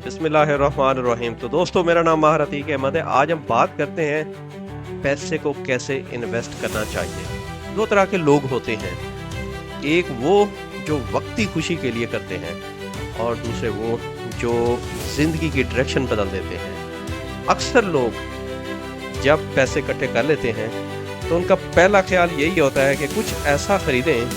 बिस्मिल्लाहिर्रहमानिर्रहीम। तो दोस्तों, मेरा नाम माहिर अतीक अहमद है। आज हम बात करते हैं पैसे को कैसे इन्वेस्ट करना चाहिए। दो तरह के लोग होते हैं, एक वो जो वक्ती खुशी के लिए करते हैं और दूसरे वो जो ज़िंदगी की डायरेक्शन बदल देते हैं। अक्सर लोग जब पैसे इकट्ठे कर लेते हैं तो उनका पहला ख्याल यही होता है कि कुछ ऐसा ख़रीदें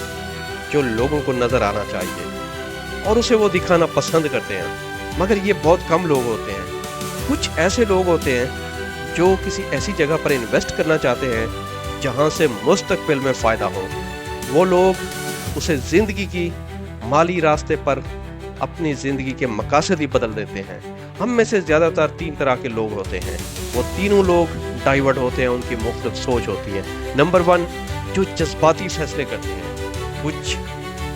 जो लोगों को नज़र आना चाहिए और उसे वो दिखाना पसंद करते हैं। मगर ये बहुत कम लोग होते हैं। कुछ ऐसे लोग होते हैं जो किसी ऐसी जगह पर इन्वेस्ट करना चाहते हैं जहाँ से मुस्तकबिल में फ़ायदा हो। वो लोग उसे ज़िंदगी की माली रास्ते पर अपनी ज़िंदगी के मकासद ही बदल देते हैं। हम में से ज़्यादातर तीन तरह के लोग होते हैं। वो तीनों लोग डाइवर्ट होते हैं, उनकी मुख्तलिफ सोच होती है। नंबर 1, जो जज्बाती फैसले करते हैं। कुछ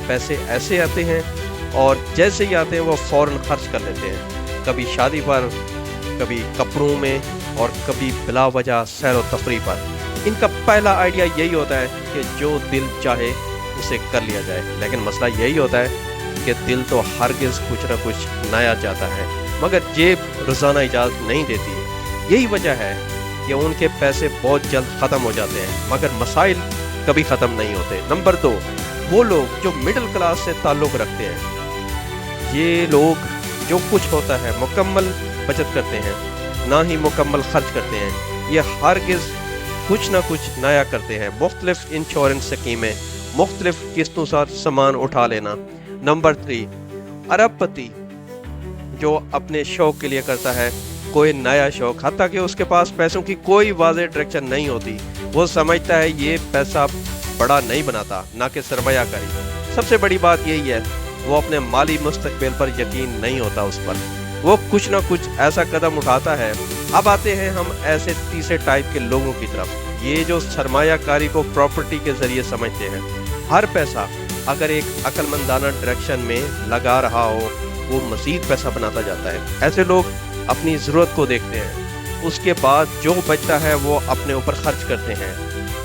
पैसे ऐसे आते हैं और जैसे ही आते हैं वो फ़ौरन खर्च कर लेते हैं, कभी शादी पर, कभी कपड़ों में और कभी बिला वजह सैर व तफरी पर। इनका पहला आइडिया यही होता है कि जो दिल चाहे उसे कर लिया जाए। लेकिन मसला यही होता है कि दिल तो हरगिज़ कुछ ना कुछ नया चाहता है, मगर जेब रोज़ाना इजाज़त नहीं देती। यही वजह है कि उनके पैसे बहुत जल्द ख़त्म हो जाते हैं, मगर मसाइल कभी ख़त्म नहीं होते। नंबर 2, वो लोग जो मिडिल क्लास से ताल्लुक़ रखते हैं। ये लोग जो कुछ होता है मुकम्मल बचत करते हैं, ना ही मुकम्मल खर्च करते हैं। ये हरगिज़ कुछ ना कुछ नया करते हैं। मुख्तलिफ इंश्योरेंस स्कीमें, मुख्तलिफ किस्तों साथ सामान उठा लेना। नंबर 3, अरबपति जो अपने शौक़ के लिए करता है कोई नया शौक़, हत्ता कि उसके पास पैसों की कोई वाज़ेह डायरेक्शन नहीं होती। वो समझता है ये पैसा बड़ा नहीं बनाता, ना कि सरमायाकारी। सबसे बड़ी बात यही है, वो अपने माली मुस्तकबिल पर यकीन नहीं होता उस पर। वो कुछ ना कुछ ऐसा कदम उठाता है। अब आते हैं हम ऐसे तीसरे टाइप के लोगों की तरफ, ये जो सरमायाकारी को प्रॉपर्टी के ज़रिए समझते हैं। हर पैसा अगर एक अक्लमंदाना डायरेक्शन में लगा रहा हो, वो मज़ीद पैसा बनाता जाता है। ऐसे लोग अपनी ज़रूरत को देखते हैं, उसके बाद जो बचता है वो अपने ऊपर खर्च करते हैं।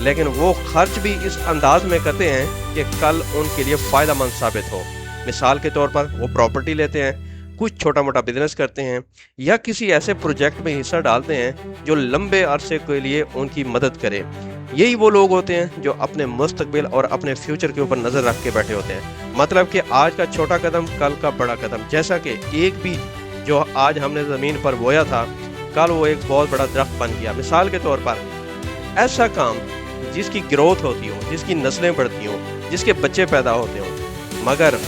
लेकिन वो खर्च भी इस अंदाज में करते हैं कि कल उनके लिए फ़ायदेमंद साबित हो। मिसाल के तौर पर वो प्रॉपर्टी लेते हैं, कुछ छोटा मोटा बिजनेस करते हैं या किसी ऐसे प्रोजेक्ट में हिस्सा डालते हैं जो लंबे अरसे के लिए उनकी मदद करे। यही वो लोग होते हैं जो अपने मुस्तकबिल और अपने फ्यूचर के ऊपर नज़र रख के बैठे होते हैं। मतलब कि आज का छोटा कदम कल का बड़ा कदम। जैसा कि एक बीज जो आज हमने ज़मीन पर बोया था, कल वो एक बहुत बड़ा दरख्त बन गया। मिसाल के तौर पर ऐसा काम जिसकी ग्रोथ होती हो, जिसकी नस्लें बढ़ती हों, जिसके बच्चे पैदा होते हों, मगर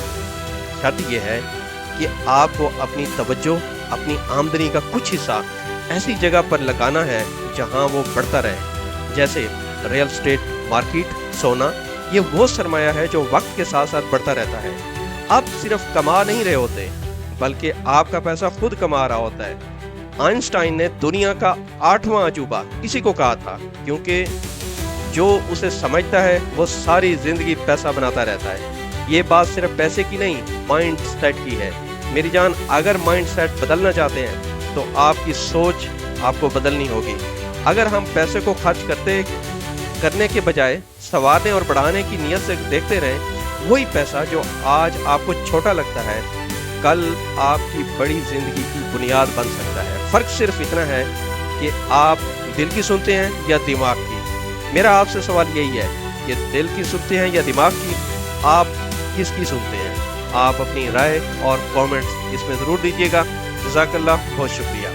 शर्त यह है कि आपको अपनी तवज्जो, अपनी आमदनी का कुछ हिस्सा ऐसी जगह पर लगाना है जहां वो बढ़ता रहे। जैसे रियल एस्टेट मार्केट, सोना, ये वो सरमाया है जो वक्त के साथ साथ बढ़ता रहता है। आप सिर्फ कमा नहीं रहे होते, बल्कि आपका पैसा खुद कमा रहा होता है। आइंस्टाइन ने दुनिया का 8वां अजूबा इसी को कहा था, क्योंकि जो उसे समझता है वो सारी ज़िंदगी पैसा बनाता रहता है। ये बात सिर्फ पैसे की नहीं, माइंड सेट की है। मेरी जान, अगर माइंड सेट बदलना चाहते हैं तो आपकी सोच आपको बदलनी होगी। अगर हम पैसे को खर्च करने के बजाय संवारने और बढ़ाने की नीयत से देखते रहें, वही पैसा जो आज आपको छोटा लगता है कल आपकी बड़ी ज़िंदगी की बुनियाद बन सकता है। फ़र्क सिर्फ इतना है कि आप दिल की सुनते हैं या दिमाग की। मेरा आपसे सवाल यही है कि दिल की सुनते हैं या दिमाग की, आप किसकी सुनते हैं? आप अपनी राय और कमेंट्स इसमें ज़रूर दीजिएगा। जज़ाकल्लाह, बहुत शुक्रिया।